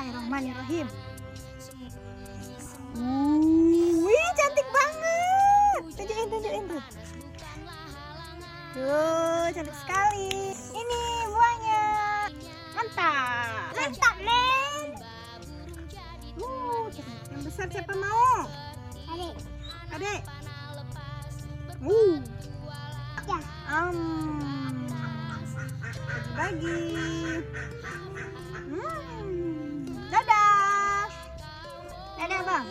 Bismillahirrahmanirrahim. Wih, cantik banget. Tunjukin tuh. Tuh, cantik sekali. Ini buahnya. Mantap. Mantap, men. Yang besar siapa mau? Adek. Ya. Bagi. Dadah. Dadah, Bang.